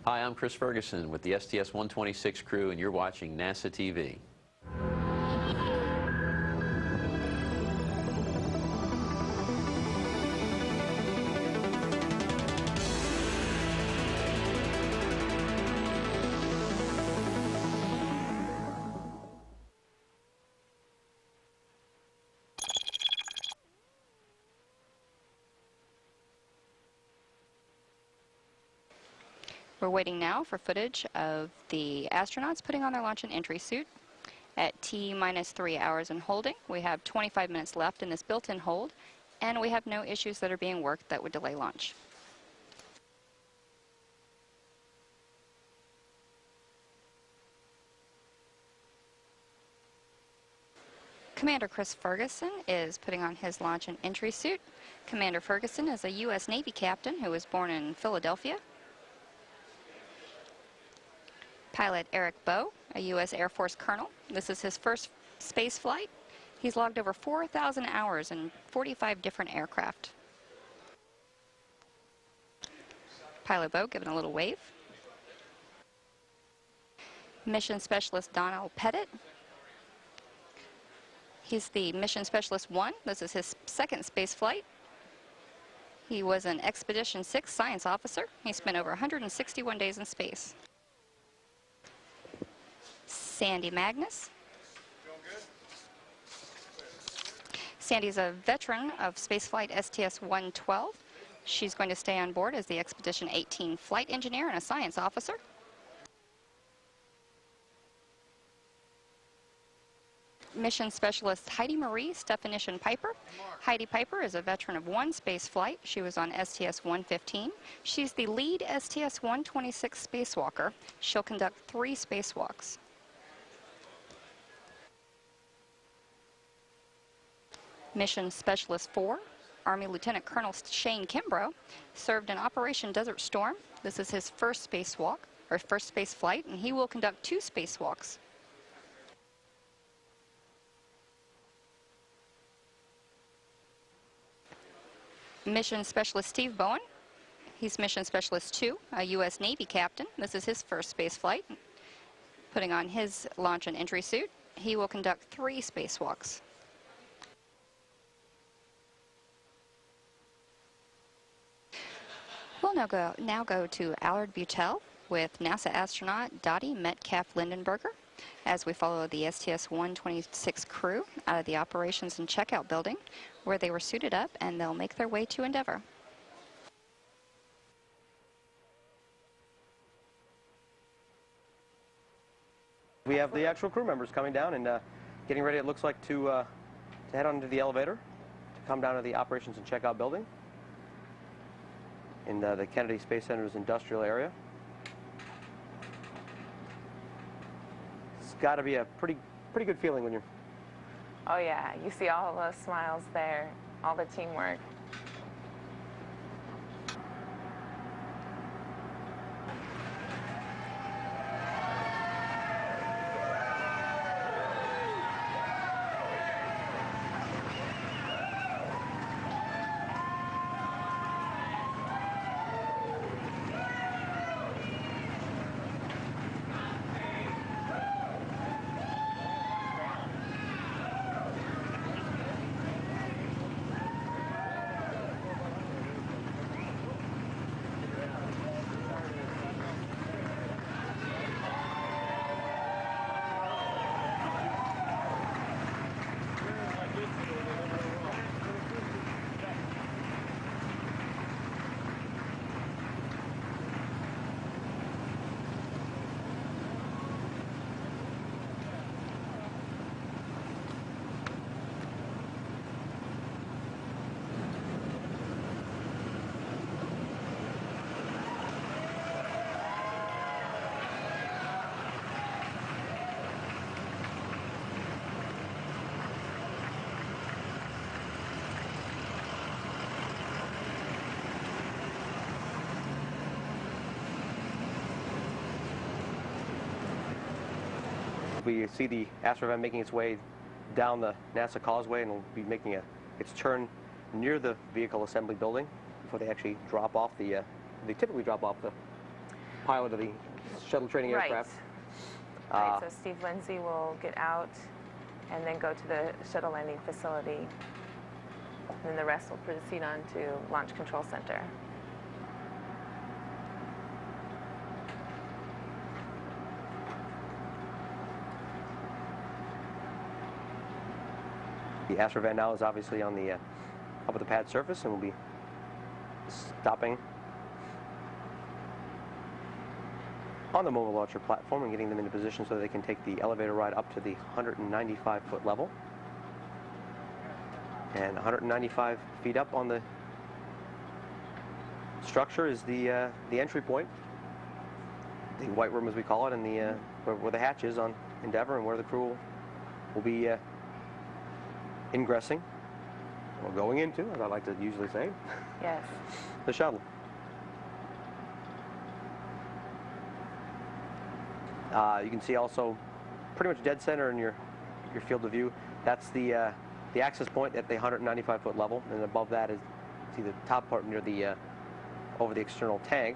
Hi, I'm Chris Ferguson with the STS-126 crew, and you're watching NASA TV. We're waiting now for footage of the astronauts putting on their launch and entry suit. At T-minus 3 hours in holding, we have 25 minutes left in this built-in hold, and we have no issues that are being worked that would delay launch. Commander Chris Ferguson is putting on his launch and entry suit. Commander Ferguson is a U.S. Navy captain who was born in Philadelphia. Pilot Eric Bowe, a U.S. Air Force colonel. This is his first space flight. He's logged over 4,000 hours in 45 different aircraft. Pilot Bowe giving a little wave. Mission Specialist Donald Pettit. He's the Mission Specialist 1. This is his second space flight. He was an Expedition 6 science officer. He spent over 161 days in space. Sandy Magnus. Sandy's a veteran of spaceflight STS-112. She's going to stay on board as the Expedition 18 flight engineer and a science officer. Mission Specialist Heidi Marie Stephanician Piper. Heidi Piper is a veteran of one space flight. She was on STS-115. She's the lead STS-126 spacewalker. She'll conduct 3 spacewalks. Mission Specialist 4, Army Lieutenant Colonel Shane Kimbrough, served in Operation Desert Storm. This is his first spacewalk, or first space flight, and he will conduct 2 spacewalks. Mission Specialist Steve Bowen, he's Mission Specialist 2, a U.S. Navy captain. This is his first space flight, putting on his launch and entry suit. He will conduct 3 spacewalks. We'll now go to Allard Butel with NASA astronaut Dottie Metcalf Lindenberger as we follow the STS-126 crew out of the operations and checkout building where they were suited up, and they'll make their way to Endeavour. We have the actual crew members coming down and getting ready, it looks like, to head onto the elevator to come down to the operations and checkout building in the Kennedy Space Center's industrial area. It's got to be a pretty good feeling when you're... Oh yeah, you see all the smiles there, all the teamwork. We see the Astrovan making its way down the NASA causeway, and will be making its turn near the vehicle assembly building before they actually drop off they typically drop off the pilot of the shuttle training aircraft. Right, so Steve Lindsay will get out and then go to the shuttle landing facility. And then the rest will proceed on to Launch Control Center. The Astrovan now is obviously on the up at the pad surface, and will be stopping on the mobile launcher platform and getting them into position so they can take the elevator ride up to the 195-foot level. And 195 feet up on the structure is the entry point, the white room as we call it, and the where the hatch is on Endeavour, and where the crew will be ingressing, or going into, as I like to usually say, Yes. the shuttle. You can see also pretty much dead center in your field of view. That's the access point at the 195-foot level, and above that is, see the top part near the over the external tank.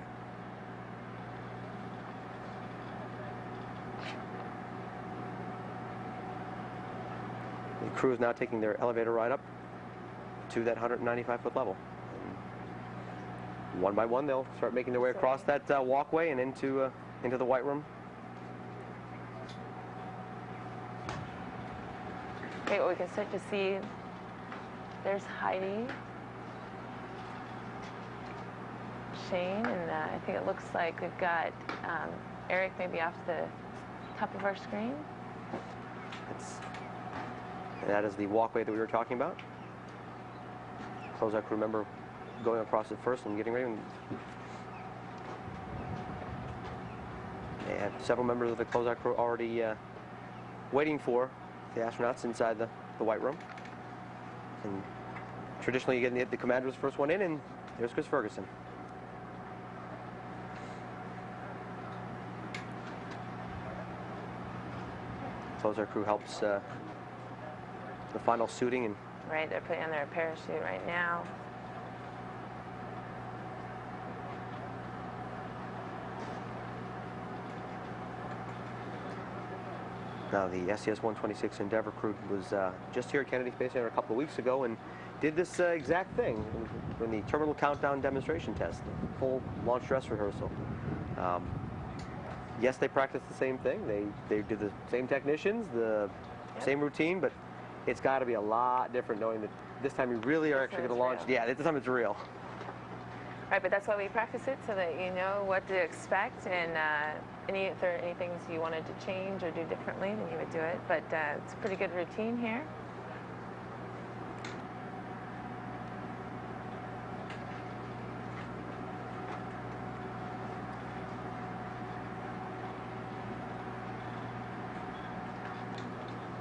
The crew is now taking their elevator ride up to that 195-foot level. And one by one, they'll start making their way across that walkway and into the white room. Okay, well, we can start to see there's Heidi, Shane, and I think it looks like we've got Eric maybe off the top of our screen. And that is the walkway that we were talking about. Closeout crew member going across it first and getting ready. They have several members of the closeout crew already waiting for the astronauts inside the white room. And traditionally, you get the commander's first one in, and there's Chris Ferguson. Closeout crew helps the final suiting, and Right, they're putting on their parachute right now. now the STS-126 Endeavour crew was just here at Kennedy Space Center a couple of weeks ago and did this exact thing in the terminal countdown demonstration test, the full launch dress rehearsal. Yes, they practiced the same thing. They did the same technicians, the same routine, but it's got to be a lot different knowing that this time you really are actually going to launch. Real. Yeah, this time it's real. Right, but that's why we practice it, so that you know what to expect, and if there are any things you wanted to change or do differently, then you would do it. But it's a pretty good routine here.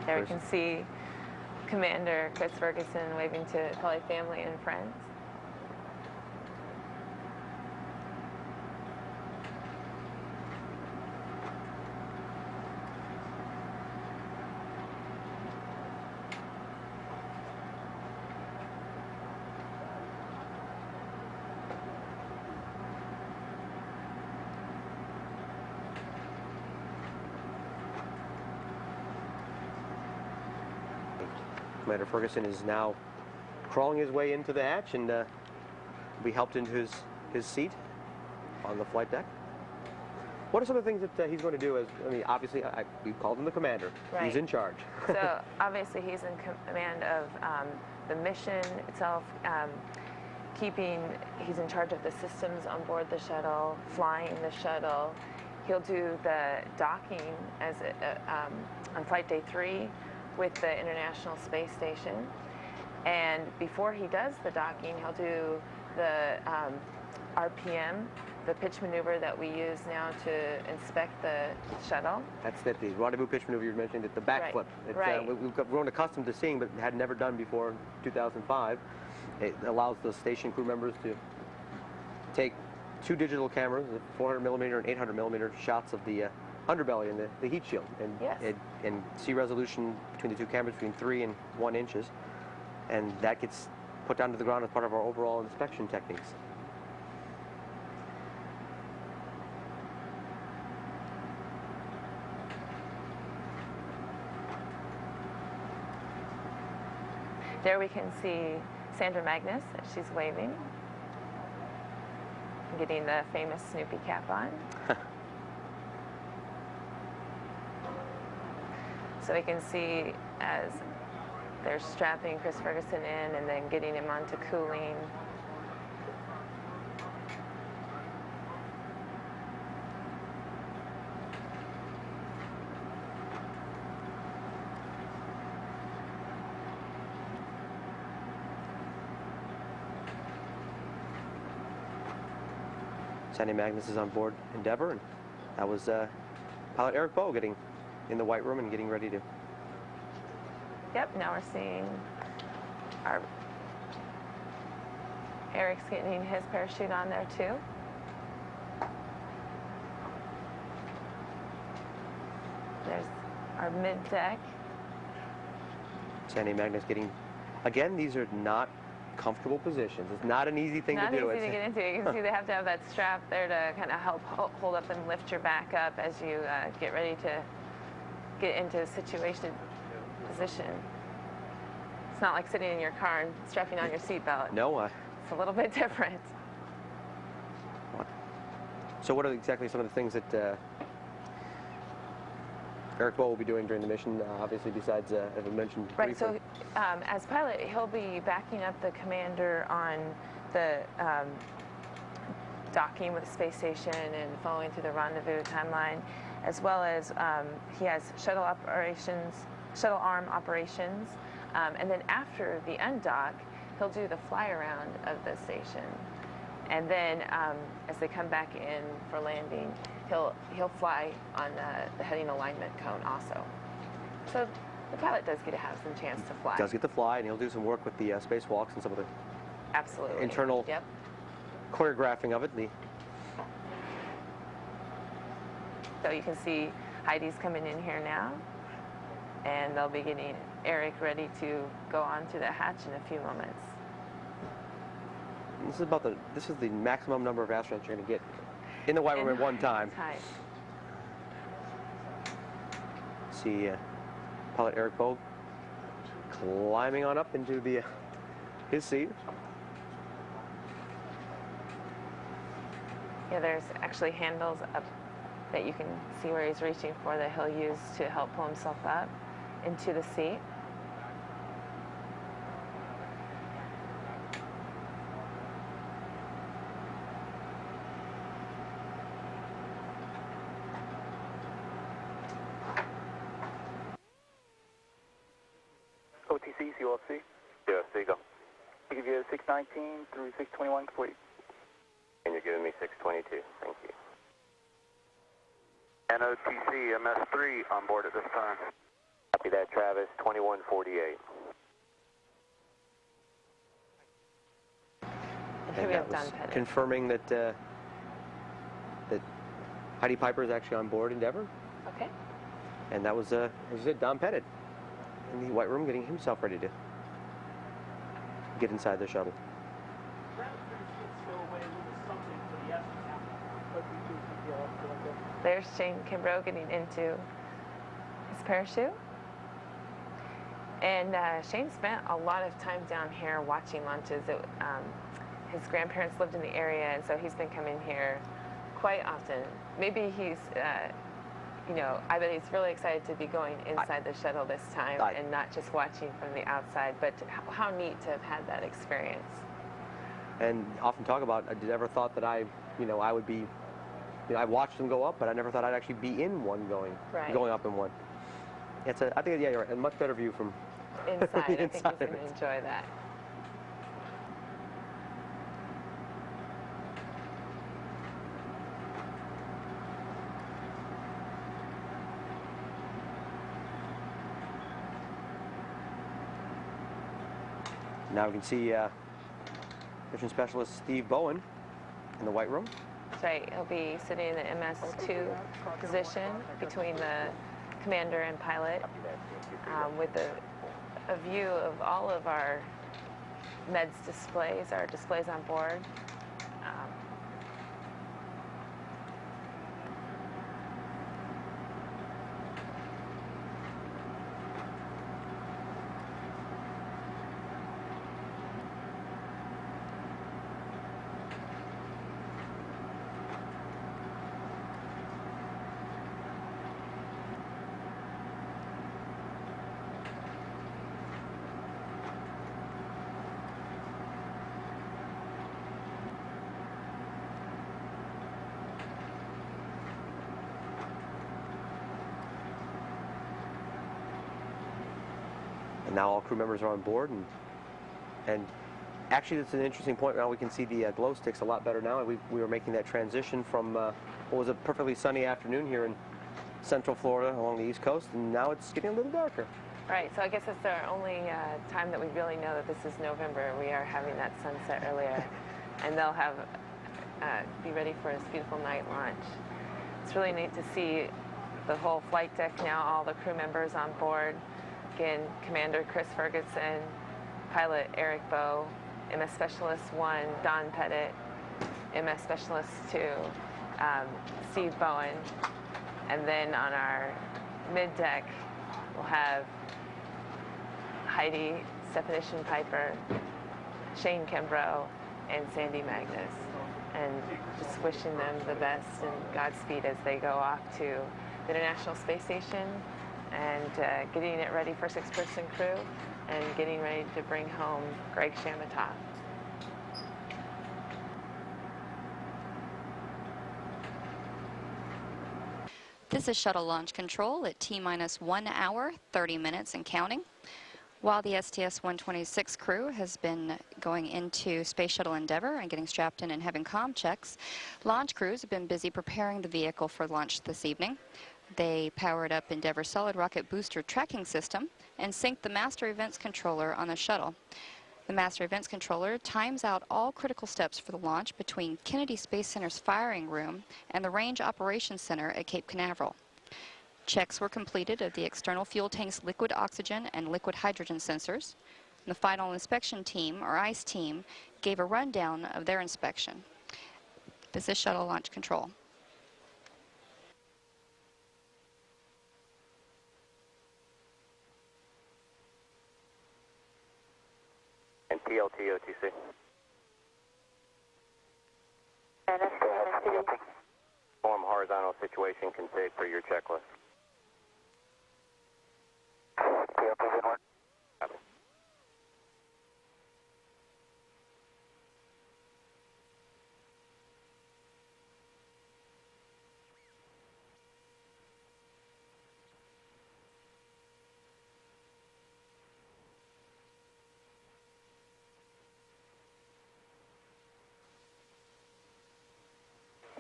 There we can see Commander Chris Ferguson waving to probably family and friends. Commander Ferguson is now crawling his way into the hatch and will be helped into his seat on the flight deck. What are some of the things that he's going to do? Obviously, we called him the commander. Right. He's in charge. So obviously he's in command of the mission itself, he's in charge of the systems on board the shuttle, flying the shuttle. He'll do the docking on flight day 3 with the International Space Station. And before he does the docking, he'll do the RPM, the pitch maneuver that we use now to inspect the shuttle. That's the rendezvous pitch maneuver you mentioned, the backflip. Right. We've grown accustomed to seeing, but had never done before in 2005. It allows the station crew members to take 2 digital cameras, 400mm and 800mm shots of the underbelly and the heat shield, and see resolution between the 2 cameras between 3 and 1 inches, and that gets put down to the ground as part of our overall inspection techniques. There we can see Sandra Magnus as she's waving, getting the famous Snoopy cap on. So we can see as they're strapping Chris Ferguson in and then getting him onto cooling. Sandy Magnus is on board Endeavour, and that was pilot Eric Bowe getting in the white room and getting ready to. Yep, now we're seeing our Eric's getting his parachute on there too. There's our mid-deck. Sandy Magnus getting, again, these are not comfortable positions. It's not an easy thing to do. Not easy to get into. You can see they have to have that strap there to kind of help hold up and lift your back up as you get ready to get into situation position. It's not like sitting in your car and strapping on your seatbelt. No. It's a little bit different. So what are exactly some of the things that Eric Bowe will be doing during the mission, obviously, besides, as I mentioned Right, briefly? so as pilot, he'll be backing up the commander on the docking with the space station and following through the rendezvous timeline, as well as he has shuttle arm operations, and then after the undock, he'll do the fly around of the station. And then as they come back in for landing, he'll fly on the heading alignment cone also. So the pilot does get to have some chance to fly. Does get to fly, and he'll do some work with the spacewalks and some of the Absolutely. internal Yep. choreographing of it. So you can see Heidi's coming in here now, and they'll be getting Eric ready to go on to the hatch in a few moments. This is the maximum number of astronauts you're going to get in the white room at one time. See pilot Eric Bowe climbing on up into his seat. Yeah, there's actually handles up that you can see where he's reaching for that he'll use to help pull himself up into the seat. OTC, COFC. COFC, go. I give you 619 through 621 complete. And you're giving me 622. Thank you. NOTC, MS3 on board at this time. Copy that, Travis. 2148. And here we have Don Pettit. Confirming that that Heidi Piper is actually on board Endeavour. Okay. And that was, as you said, Don Pettit in the white room getting himself ready to get inside the shuttle. There's Shane Kimbrough getting into his parachute. And Shane spent a lot of time down here watching launches. His grandparents lived in the area, and so he's been coming here quite often. Maybe he's, I bet he's really excited to be going inside the shuttle this time and not just watching from the outside. But how neat to have had that experience. And often talk about, I never thought that I would be, I watched them go up, but I never thought I'd actually be in one going up in one. I think, yeah, you're right, a much better view from inside. I think he's inside going to enjoy that. Now we can see mission specialist Steve Bowen in the white room. That's right. He'll be sitting in the MS2 position between the commander and pilot with a view of all of our meds displays, our displays on board. And now all crew members are on board, and actually it's an interesting point. Now we can see the glow sticks a lot better now. We were making that transition from what was a perfectly sunny afternoon here in Central Florida along the East Coast, and now it's getting a little darker. Right, so I guess it's our only time that we really know that this is November. We are having that sunset earlier, and they'll have be ready for this beautiful night launch. It's really neat to see the whole flight deck now, all the crew members on board. Again, Commander Chris Ferguson, Pilot Eric Bowe, MS Specialist 1, Don Pettit, MS Specialist 2, Steve Bowen, and then on our mid-deck, we'll have Heidi Stephanician Piper, Shane Kimbrough, and Sandy Magnus. And just wishing them the best and Godspeed as they go off to the International Space Station and getting it ready for 6-person crew and getting ready to bring home Greg Shamatov. This is shuttle launch control at T-minus 1 hour, 30 minutes and counting. While the STS-126 crew has been going into Space Shuttle Endeavour and getting strapped in and having comm checks, launch crews have been busy preparing the vehicle for launch this evening. They powered up Endeavour's solid rocket booster tracking system and synced the master events controller on the shuttle. The master events controller times out all critical steps for the launch between Kennedy Space Center's firing room and the Range Operations Center at Cape Canaveral. Checks were completed of the external fuel tank's liquid oxygen and liquid hydrogen sensors. The final inspection team, or ICE team, gave a rundown of their inspection. This is shuttle launch control. And PLT OTC. Form horizontal situation config for your checklist. Copy.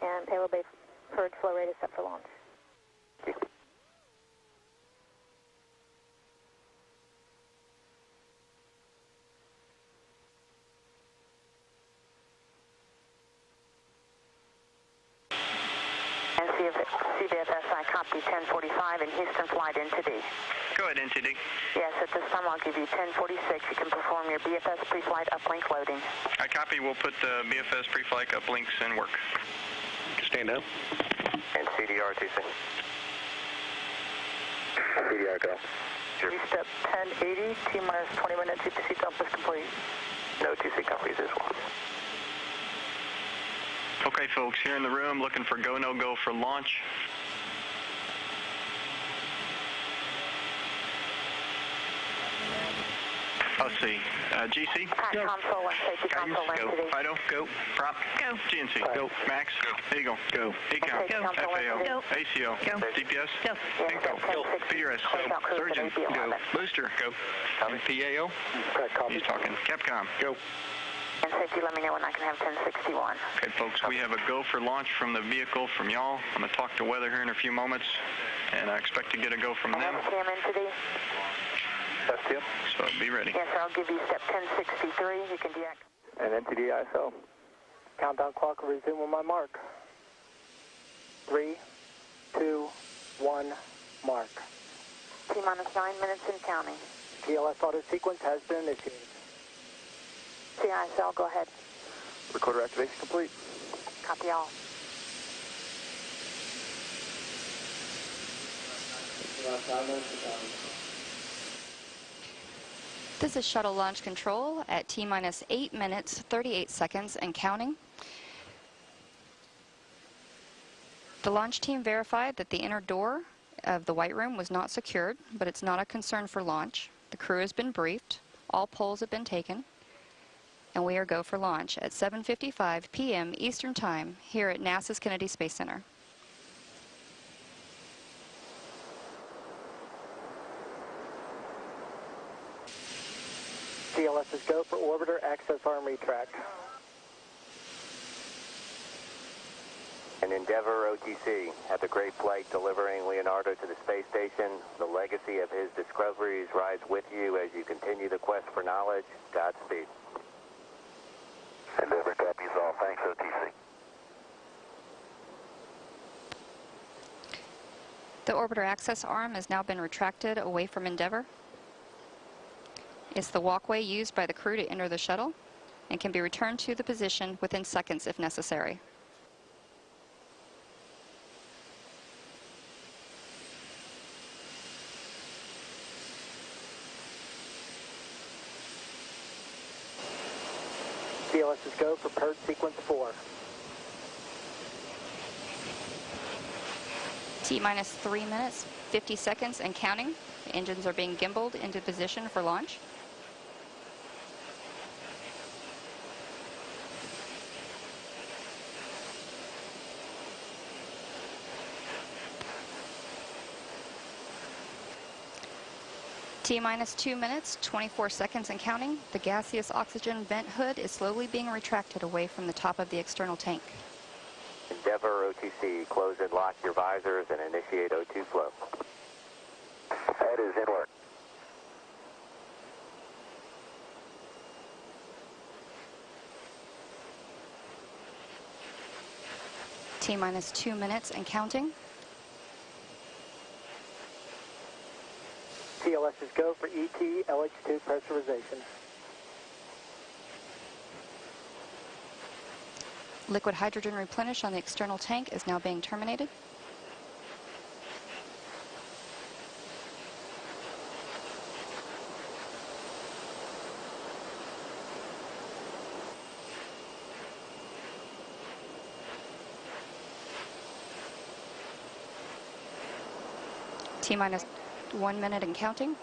And payload bay purge flow rate is set for launch. And CBFS, I copy 1045 and Houston flight NTD. Go ahead, NTD. Yes, at this time I'll give you 1046. You can perform your BFS pre-flight uplink loading. I copy. We'll put the BFS pre-flight uplinks in work. Stand up. And CDR TC. CDR go. Sure. Step 1080, T-minus 20 minutes, UTC dump is complete. No TC copies as well. Okay, folks, here in the room, looking for go, no go for launch. Let's see. GC? Go. Console and safety console Go. entity. FIDO, go. Prop, go. GNC, go. Max, go. Eagle, go. ECOM, Go. FAO, Go. ACO, Go. DPS, Go. Info, Go. PRS, go. Surgeon, go. Booster, go. PAO, he's talking. Capcom, go. And safety, let me know when I can have 1061. Okay, folks, we have a go for launch from the vehicle from y'all. I'm going to talk to weather here in a few moments, and I expect to get a go from them. STM entity. STM. So be ready. Yes, sir, I'll give you step 1063. You can deactivate. And NTD ISO. Countdown clock will resume on my mark. 3, 2, 1, mark. T-minus 9 minutes and counting. TLS auto sequence has been initiated. CISL, go ahead. Recorder activation complete. Copy all. This is shuttle launch control at T-minus 8 minutes, 38 seconds and counting. The launch team verified that the inner door of the White Room was not secured, but it's not a concern for launch. The crew has been briefed, all polls have been taken, and we are go for launch at 7:55 p.m. Eastern Time here at NASA's Kennedy Space Center. is go for orbiter access arm retract. And Endeavour OTC had the great flight delivering Leonardo to the space station. The legacy of his discoveries rides with you as you continue the quest for knowledge. Godspeed. Endeavour copies all. Thanks, OTC. The orbiter access arm has now been retracted away from Endeavour. It's the walkway used by the crew to enter the shuttle and can be returned to the position within seconds if necessary. TLS is go for PERT sequence 4. T-minus 3 minutes, 50 seconds and counting. The engines are being gimbaled into position for launch. T-minus 2 minutes, 24 seconds and counting. The gaseous oxygen vent hood is slowly being retracted away from the top of the external tank. Endeavour OTC, close and lock your visors and initiate O2 flow. That is inward. T-minus 2 minutes and counting. TLS is go for ET LH2 pressurization. Liquid hydrogen replenish on the external tank is now being terminated. T-minus 1 minute and counting.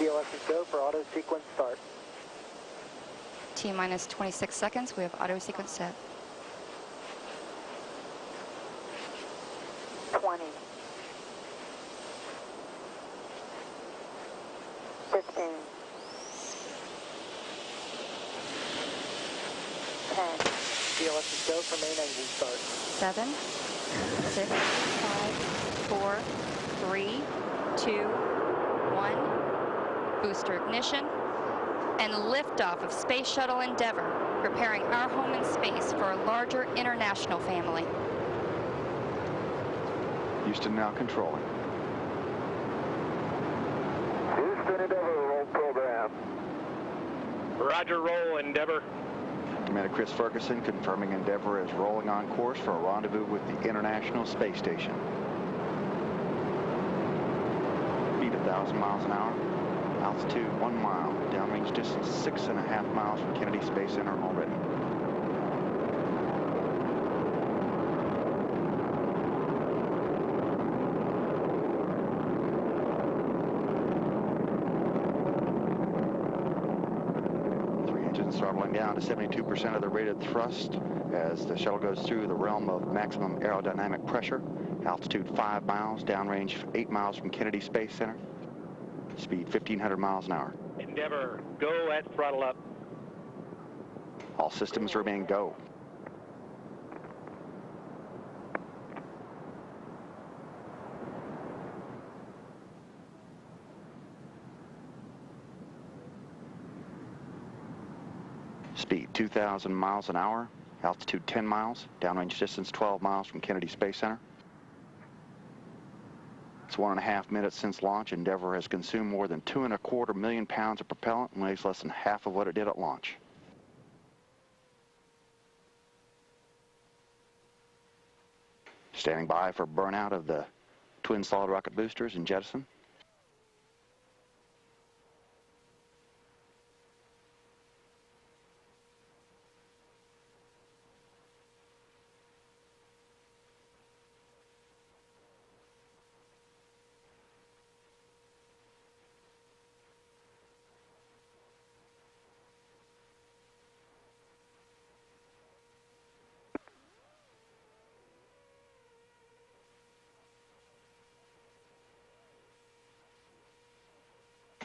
TLS is go for auto sequence start. T-minus 26 seconds. We have auto sequence set. 20. 15. 10. TLS is go for main engine start. 7, 6, 5, 4, 3, 2, 1. Booster ignition and liftoff of Space Shuttle Endeavour, preparing our home in space for a larger international family. Houston now controlling. Houston, Endeavour, roll program. Roger, roll, Endeavour. Commander Chris Ferguson confirming Endeavour is rolling on course for a rendezvous with the International Space Station. Speed 1,000 miles an hour. Altitude 1 mile. Downrange distance 6.5 miles from Kennedy Space Center already. Three engines throttling down to 72% of the rated thrust as the shuttle goes through the realm of maximum aerodynamic pressure. Altitude 5 miles. Downrange 8 miles from Kennedy Space Center. Speed 1,500 miles an hour. Endeavour, go at throttle up. All systems remain go. Speed 2,000 miles an hour. Altitude 10 miles. Downrange distance 12 miles from Kennedy Space Center. It's 1.5 minutes since launch. Endeavour has consumed more than 2.25 million pounds of propellant and weighs less than half of what it did at launch. Standing by for burnout of the twin solid rocket boosters and jettison.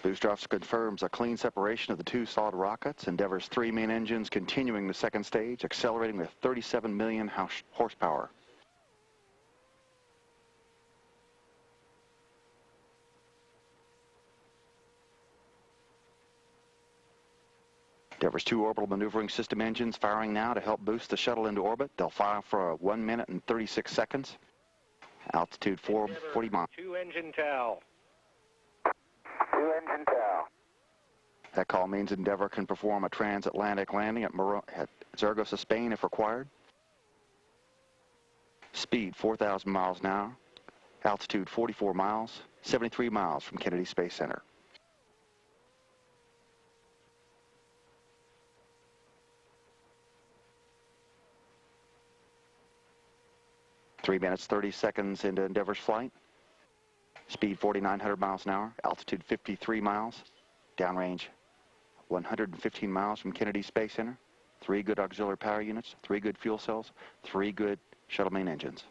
Booster officer confirms a clean separation of the two solid rockets. Endeavour's 3 main engines continuing the second stage, accelerating with 37 million horsepower. Endeavour's 2 orbital maneuvering system engines firing now to help boost the shuttle into orbit. They'll fire for 1 minute and 36 seconds. Altitude 440 miles. 2 engine TAL. 2 engine TAL. That call means Endeavour can perform a transatlantic landing at Zaragoza, Spain if required. Speed 4,000 miles an hour. Altitude 44 miles, 73 miles from Kennedy Space Center. Three minutes, 30 seconds into Endeavour's flight. Speed 4,900 miles an hour, altitude 53 miles, downrange 115 miles from Kennedy Space Center. 3 good auxiliary power units, 3 good fuel cells, 3 good shuttle main engines.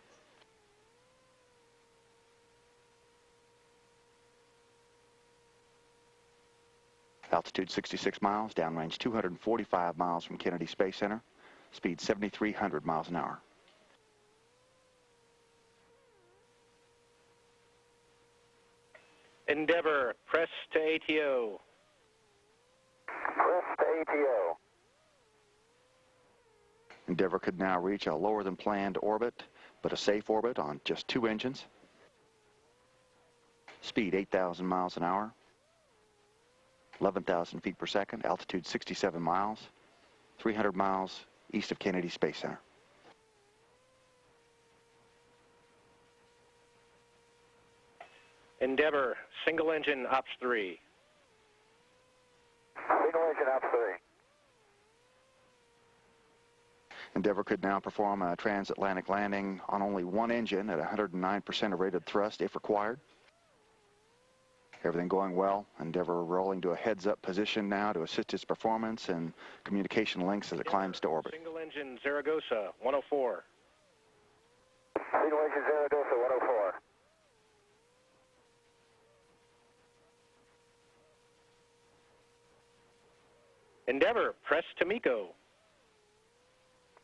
Altitude 66 miles, downrange 245 miles from Kennedy Space Center. Speed 7,300 miles an hour. Endeavour, press to ATO. Press to ATO. Endeavour could now reach a lower than planned orbit, but a safe orbit on just 2 engines. Speed 8,000 miles an hour, 11,000 feet per second, altitude 67 miles, 300 miles east of Kennedy Space Center. Endeavour, single engine Ops 3. Single engine Ops 3. Endeavour could now perform a transatlantic landing on only 1 engine at 109% of rated thrust if required. Everything going well. Endeavour rolling to a heads-up position now to assist its performance and communication links as it climbs to orbit. Single engine Zaragoza, 104. Single engine Zaragoza, 104. Endeavour, press to MECO.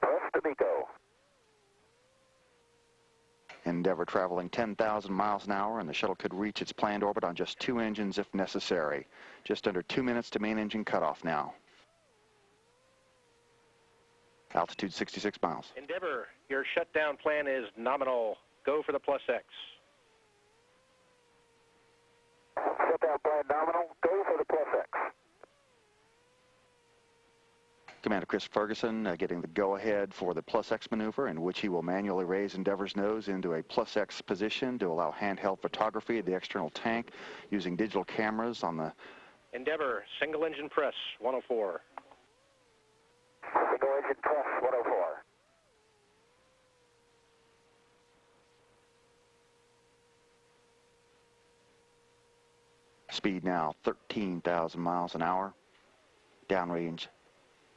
Press to MECO. Endeavour traveling 10,000 miles an hour, and the shuttle could reach its planned orbit on just 2 engines if necessary. Just under 2 minutes to main engine cutoff now. Altitude 66 miles. Endeavour, your shutdown plan is nominal. Go for the +X. Shutdown plan nominal. Go for the +X. Commander Chris Ferguson getting the go-ahead for the +X maneuver, in which he will manually raise Endeavour's nose into a +X position to allow handheld photography of the external tank using digital cameras on the... Endeavour, single engine press, 104. Single engine press, 104. Speed now 13,000 miles an hour, downrange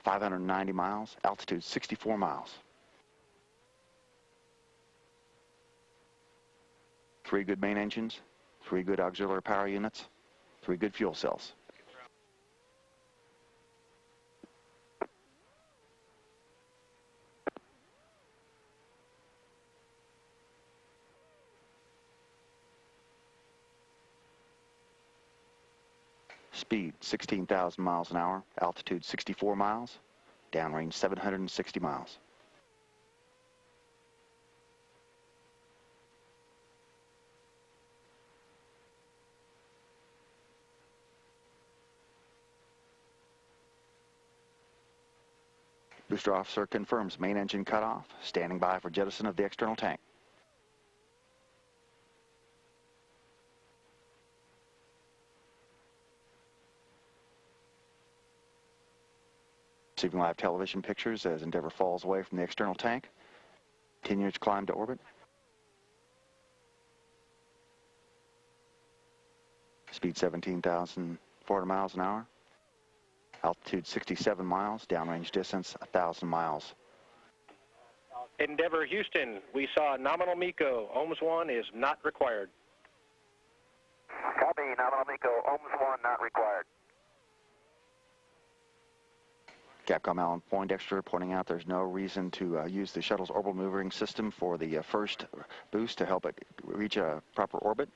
590 miles, altitude 64 miles. 3 good main engines, 3 good auxiliary power units, 3 good fuel cells. Speed 16,000 miles an hour, altitude 64 miles, downrange 760 miles. Booster officer confirms main engine cutoff, standing by for jettison of the external tank. Receiving live television pictures as Endeavour falls away from the external tank. Continues to climb to orbit. Speed 17,400 miles an hour. Altitude 67 miles. Downrange distance 1,000 miles. Endeavour Houston, we saw nominal MECO. OMS 1 is not required. Copy, nominal MECO, OMS 1 not required. Capcom Alan Poindexter pointing out there's no reason to use the shuttle's orbital maneuvering system for the first boost to help it reach a proper orbit.